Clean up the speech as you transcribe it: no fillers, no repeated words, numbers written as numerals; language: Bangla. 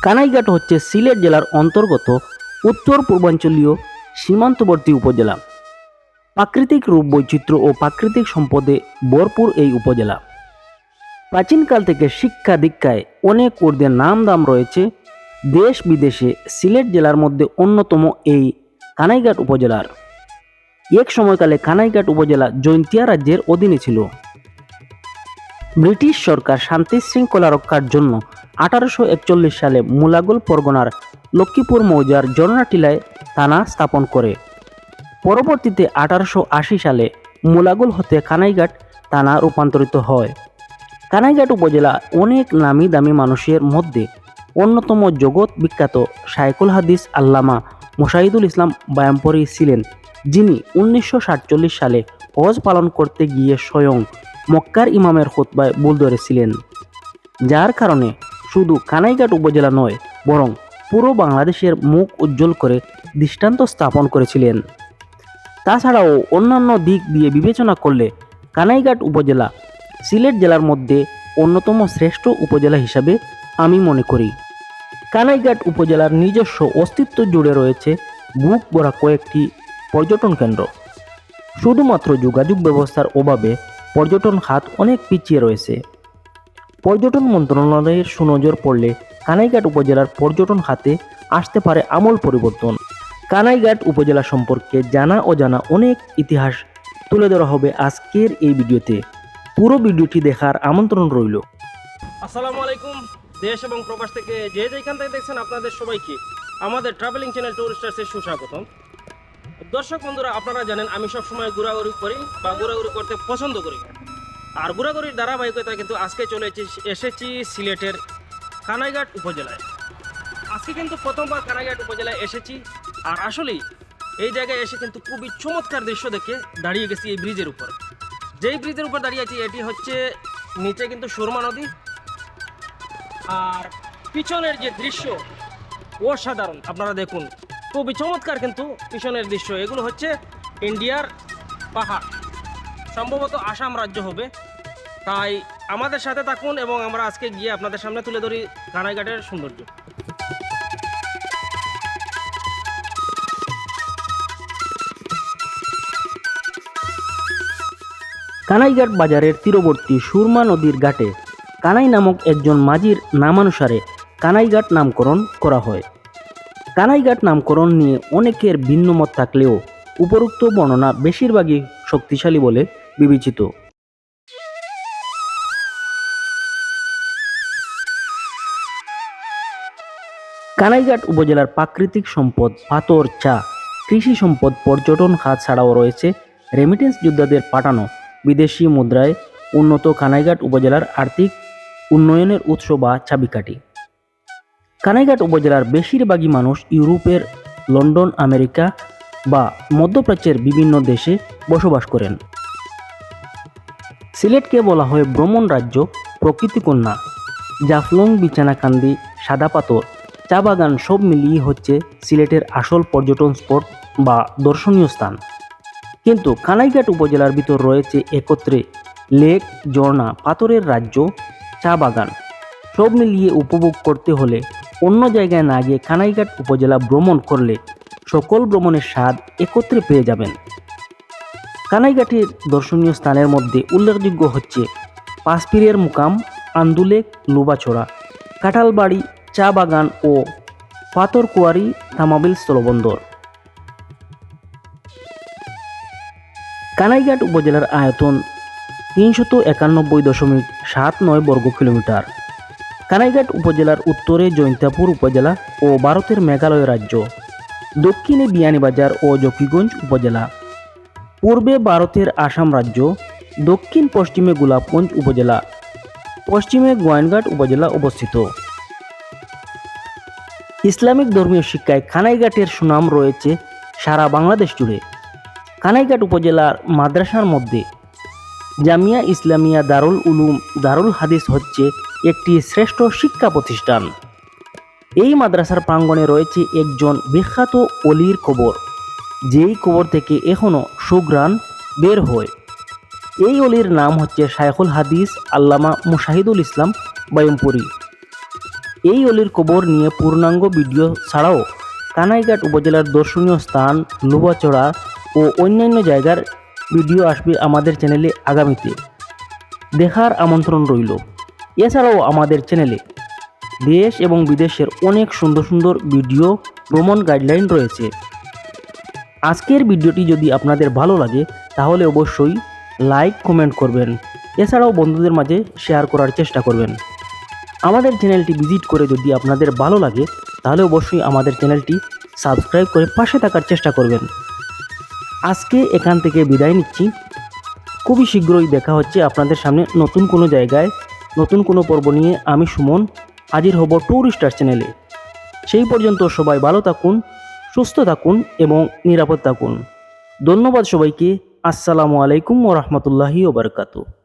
কানাইঘাট হচ্ছে সিলেট জেলার অন্তর্গত উত্তর পূর্বাঞ্চলীয় সীমান্তবর্তী উপজেলা। প্রাকৃতিক রূপ বৈচিত্র্য ও প্রাকৃতিক সম্পদে ভরপুর এই উপজেলা। প্রাচীনকাল থেকে শিক্ষা দীক্ষায় অনেক ঊর্ধ্বে নাম দাম রয়েছে। দেশ বিদেশে সিলেট জেলার মধ্যে অন্যতম এই কানাইঘাট উপজেলার। এক সময়কালে কানাইঘাট উপজেলা জৈন্তিয়া রাজ্যের অধীনে ছিল। ব্রিটিশ সরকার শান্তি শৃঙ্খলা রক্ষার জন্য 1841 সালে মুলাগল পরগনার লক্ষ্মীপুর মৌজার জর্নাটিলায় থানা স্থাপন করে। পরবর্তীতে 1880 সালে মুলাগল হতে কানাইঘাট থানা রূপান্তরিত হয়। কানাইঘাট উপজেলা অনেক নামি দামি মানুষের মধ্যে অন্যতম জগৎ বিখ্যাত শায়খুল হাদিস আল্লামা মুশাহিদুল ইসলাম বায়ামপরী ছিলেন, যিনি 1947 সালে হজ পালন করতে গিয়ে স্বয়ং মক্কার ইমামের খুতবায় ভুল ধরেছিলেন, যার কারণে শুধু কানাইঘাট উপজেলা নয় বরং পুরো বাংলাদেশের মুখ উজ্জ্বল করে দৃষ্টান্ত স্থাপন করেছিলেন। তাছাড়াও অন্যান্য দিক দিয়ে বিবেচনা করলে কানাইঘাট উপজেলা সিলেট জেলার মধ্যে অন্যতম শ্রেষ্ঠ উপজেলা হিসাবে আমি মনে করি। কানাইঘাট উপজেলার নিজস্ব অস্তিত্ব জুড়ে রয়েছে বুক ভরা কয়েকটি পর্যটন কেন্দ্র। শুধুমাত্র যোগাযোগ ব্যবস্থার অভাবে পর্যটন খাত অনেক পিছিয়ে রয়েছে। পর্যটন মন্ত্রণালয়ের সুনজর পড়লে কানাইঘাট উপজেলার পর্যটন খাতে আসতে পারে আমূল পরিবর্তন। কানাইঘাট উপজেলা সম্পর্কে জানা অজানা অনেক ইতিহাস তুলে ধরা হবে আজকের এই ভিডিওতে। পুরো ভিডিওটি দেখার আমন্ত্রণ রইল। আসসালামু আলাইকুম। দেশ এবং প্রবাস থেকে যে যেখান থেকে দেখছেন আপনাদের সবাইকে আমাদের ট্রাভেলিং চ্যানেল টুরিস্টার্সের সুস্বাগতম। দর্শক বন্ধুরা, আপনারা জানেন আমি সবসময় ঘোরাঘুরি করি বা ঘোরাঘুরি করতে পছন্দ করি। আর ঘোরাঘুরির ধারাবাহিকতা কিন্তু আজকে চলে এসেছি সিলেটের কানাইঘাট উপজেলায়। আজকে কিন্তু প্রথমবার কানাইঘাট উপজেলায় এসেছি। আর আসলেই এই জায়গায় এসে কিন্তু খুবই চমৎকার দৃশ্য দেখে দাঁড়িয়ে গেছি এই ব্রিজের উপর। যেই ব্রিজের উপর দাঁড়িয়ে আছি এটি হচ্ছে নিচে কিন্তু সুরমা নদী, আর পিছনের যে দৃশ্য অসাধারণ। আপনারা দেখুন, খুবই চমৎকার কিন্তু পিছনের দৃশ্য। এগুলো হচ্ছে ইন্ডিয়ার পাহাড়, সম্ভবত আসাম রাজ্য হবে। তাই আমাদের সাথে থাকুন এবং আমরা আজকে গিয়ে আপনাদের সামনে তুলে ধরি কানাইঘাটের সৌন্দর্য। কানাইঘাট বাজারের তীরবর্তী সুরমা নদীর ঘাটে কানাই নামক একজন মাঝির নামানুসারে কানাইঘাট নামকরণ করা হয়। কানাইঘাট নামকরণ নিয়ে অনেকের ভিন্ন মত থাকলেও উপরোক্ত বর্ণনা বেশিরভাগই শক্তিশালী বলে বিবেচিত। কানাইঘাট উপজেলার প্রাকৃতিক সম্পদ পাথর, চা, কৃষি সম্পদ, পর্যটন খাত ছাড়াও রয়েছে রেমিটেন্স যোদ্ধাদের পাঠানো বিদেশি মুদ্রায় উন্নত কানাইঘাট উপজেলার আর্থিক উন্নয়নের উৎস বা চাবিকাঠি। কানাইঘাট উপজেলার বেশিরভাগই মানুষ ইউরোপের, লন্ডন, আমেরিকা বা মধ্যপ্রাচ্যের বিভিন্ন দেশে বসবাস করেন। সিলেটকে বলা হয় ভ্রমণ রাজ্য, প্রকৃতিকন্যা। জাফলং, বিছানাকান্দি, সাদা পাথর, চা বাগান সব মিলিয়ে হচ্ছে সিলেটের আসল পর্যটন স্পট বা দর্শনীয় স্থান। কিন্তু কানাইঘাট উপজেলার ভিতর রয়েছে একত্রে লেক, ঝর্ণা, পাথরের রাজ্য, চা বাগান। সব মিলিয়ে উপভোগ করতে হলে অন্য জায়গায় না গিয়ে কানাইঘাট উপজেলা ভ্রমণ করলে সকল ভ্রমণের স্বাদ একত্রে পেয়ে যাবেন। কানাইঘাটের দর্শনীয় স্থানের মধ্যে উল্লেখযোগ্য হচ্ছে পাঁচপীরের মুকাম, আন্দুলেক, লুবাছড়া, কাঁঠালবাড়ি, চা বাগান ও পাথরকুয়ারি তামাবিল স্থলবন্দর। কানাইঘাট উপজেলার আয়তন 391.79 বর্গ কিলোমিটার। কানাইঘাট উপজেলার উত্তরে জৈন্তাপুর উপজেলা ও ভারতের মেঘালয় রাজ্য, দক্ষিণে বিয়ানীবাজার ও জকিগঞ্জ উপজেলা, পূর্বে ভারতের আসাম রাজ্য, দক্ষিণ পশ্চিমে গোলাপগঞ্জ উপজেলা, পশ্চিমে গোয়াইনঘাট উপজেলা অবস্থিত। ইসলামিক ধর্মীয় শিক্ষায় কানাইঘাটের সুনাম রয়েছে সারা বাংলাদেশ জুড়ে। কানাইঘাট উপজেলার মাদ্রাসার মধ্যে জামিয়া ইসলামিয়া দারুল উলুম দারুল হাদিস হচ্ছে একটি শ্রেষ্ঠ শিক্ষা প্রতিষ্ঠান। এই মাদ্রাসার প্রাঙ্গণে রয়েছে একজন বিখ্যাত অলির কবর, যেই কবর থেকে এখনও সুঘ্রাণ বের হয়। এই অলির নাম হচ্ছে শায়খুল হাদিস আল্লামা মুশাহিদুল ইসলাম বায়ামপরী। এই অলির কবর নিয়ে পূর্ণাঙ্গ ভিডিও ছাড়াও কানাইঘাট উপজেলার দর্শনীয় স্থান, লুবাচড়া ও অন্যান্য জায়গার ভিডিও আসবে আমাদের চ্যানেলে আগামীতে। দেখার আমন্ত্রণ রইল। এছাড়াও আমাদের চ্যানেলে দেশ এবং বিদেশের অনেক সুন্দর সুন্দর ভিডিও ভ্রমণ গাইডলাইন রয়েছে। আজকের ভিডিওটি যদি আপনাদের ভালো লাগে তাহলে অবশ্যই লাইক, কমেন্ট করবেন। এছাড়াও বন্ধুদের মাঝে শেয়ার করার চেষ্টা করবেন। আমাদের চ্যানেলটি ভিজিট করে যদি আপনাদের ভালো লাগে তাহলে অবশ্যই আমাদের চ্যানেলটি সাবস্ক্রাইব করে পাশে থাকার চেষ্টা করবেন। আজকে এখান থেকে বিদায় নিচ্ছি। খুবই শীঘ্রই দেখা হচ্ছে আপনাদের সামনে নতুন কোনো জায়গায়, নতুন কোনো পর্ব নিয়ে। আমি সুমন হাজির হব ট্যুরিস্টার চ্যানেলে। সেই পর্যন্ত সবাই ভালো থাকুন, সুস্থ থাকুন এবং নিরাপদ থাকুন। ধন্যবাদ সবাইকে। আসসালামু আলাইকুম ওয়া রাহমাতুল্লাহি ওয়া বারাকাতুহু।